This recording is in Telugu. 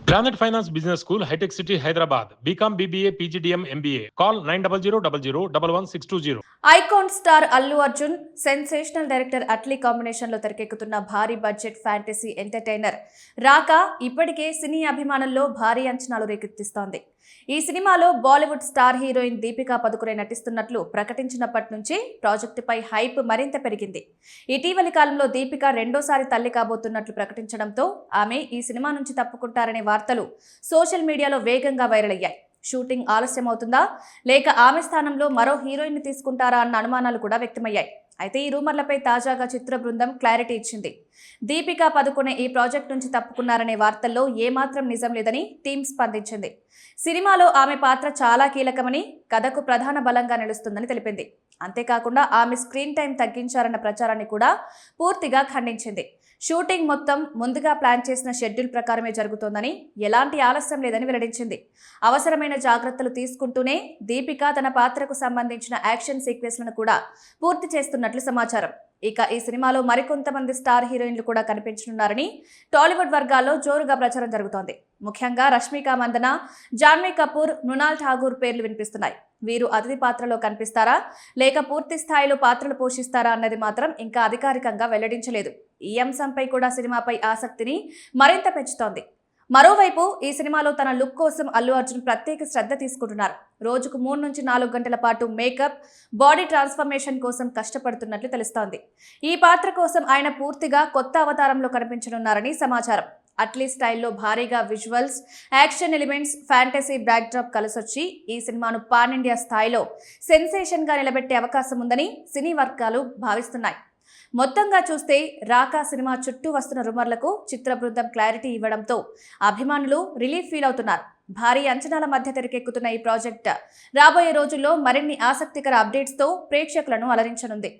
Granite Finance Business School, High-Tech City, Hyderabad. BCom, BBA, PGDM, MBA. Call 9000 icon star Allu Arjun sensational director Atlee combination లో తెరకెక్కుతున్న భారీ బడ్జెట్ ఫ్యాంటసీ ఎంటర్టైనర్ రాక ఇప్పటికే సినీ అభిమానుల్లో భారీ అంచనాలు రేకెత్తిస్తోంది. ఈ సినిమాలో బాలీవుడ్ స్టార్ హీరోయిన్ దీపికా పదుకునే నటిస్తున్నట్లు ప్రకటించినప్పటి నుంచి ప్రాజెక్టుపై హైప్ మరింత పెరిగింది. ఇటీవలి కాలంలో దీపిక రెండోసారి తల్లి కాబోతున్నట్లు ప్రకటించడంతో ఆమె ఈ సినిమా నుంచి తప్పుకుంటారనే వార్తలు సోషల్ మీడియాలో వేగంగా వైరల్ అయ్యాయి. షూటింగ్ ఆలస్యమవుతుందా లేక ఆమె స్థానంలో మరో హీరోయిన్ తీసుకుంటారా అన్న అనుమానాలు కూడా వ్యక్తమయ్యాయి. అయితే ఈ రూమర్లపై తాజాగా చిత్ర బృందం క్లారిటీ ఇచ్చింది. దీపికా పదుకునే ఈ ప్రాజెక్ట్ నుంచి తప్పుకున్నారనే వార్తల్లో ఏమాత్రం నిజం లేదని టీం స్పందించింది. సినిమాలో ఆమె పాత్ర చాలా కీలకమని, కథకు ప్రధాన బలంగా నిలుస్తుందని తెలిపింది. అంతేకాకుండా ఆమె స్క్రీన్ టైం తగ్గించారన్న ప్రచారాన్ని కూడా పూర్తిగా ఖండించింది. షూటింగ్ మొత్తం ముందుగా ప్లాన్ చేసిన షెడ్యూల్ ప్రకారమే జరుగుతోందని, ఎలాంటి ఆలస్యం లేదని వెల్లడించింది. అవసరమైన జాగ్రత్తలు తీసుకుంటూనే దీపిక తన పాత్రకు సంబంధించిన యాక్షన్ సీక్వెన్స్లను కూడా పూర్తి చేస్తున్నట్లు సమాచారం. ఇక ఈ సినిమాలో మరికొంతమంది స్టార్ హీరోయిన్లు కూడా కనిపించనున్నారని టాలీవుడ్ వర్గాల్లో జోరుగా ప్రచారం జరుగుతోంది. ముఖ్యంగా రష్మిక మందన, జాన్వీ కపూర్, మృణాల్ ఠాగూర్ పేర్లు వినిపిస్తున్నాయి. వీరు అతిథి పాత్రలో కనిపిస్తారా లేక పూర్తి స్థాయిలో పాత్రలు పోషిస్తారా అన్నది మాత్రం ఇంకా అధికారికంగా వెల్లడించలేదు. ఈ అంశంపై కూడా సినిమాపై ఆసక్తిని మరింత పెంచుతోంది. మరోవైపు ఈ సినిమాలో తన లుక్ కోసం అల్లు అర్జున్ ప్రత్యేక శ్రద్ధ తీసుకుంటున్నారు. రోజుకు 3 నుంచి 4 గంటల పాటు మేకప్, బాడీ ట్రాన్స్ఫర్మేషన్ కోసం కష్టపడుతున్నట్లు తెలుస్తోంది. ఈ పాత్ర కోసం ఆయన పూర్తిగా కొత్త అవతారంలో కనిపించనున్నారని సమాచారం. అట్లీ స్టైల్లో భారీగా visuals, action elements, fantasy backdrop కలిసొచ్చి ఈ సినిమాను పాన్ ఇండియా స్థాయిలో సెన్సేషన్గా నిలబెట్టే అవకాశం ఉందని సినీ వర్గాలు భావిస్తున్నాయి. మొత్తంగా చూస్తే రాకా సినిమా చుట్టూ వస్తున్న రుమర్లకు చిత్ర బృందం క్లారిటీ ఇవ్వడంతో అభిమానులు రిలీఫ్ ఫీల్ అవుతున్నారు. భారీ అంచనాల మధ్య తెరకెక్కుతున్న ఈ ప్రాజెక్ట్ రాబోయే రోజుల్లో మరిన్ని ఆసక్తికర అప్డేట్స్తో ప్రేక్షకులను అలరించనుంది.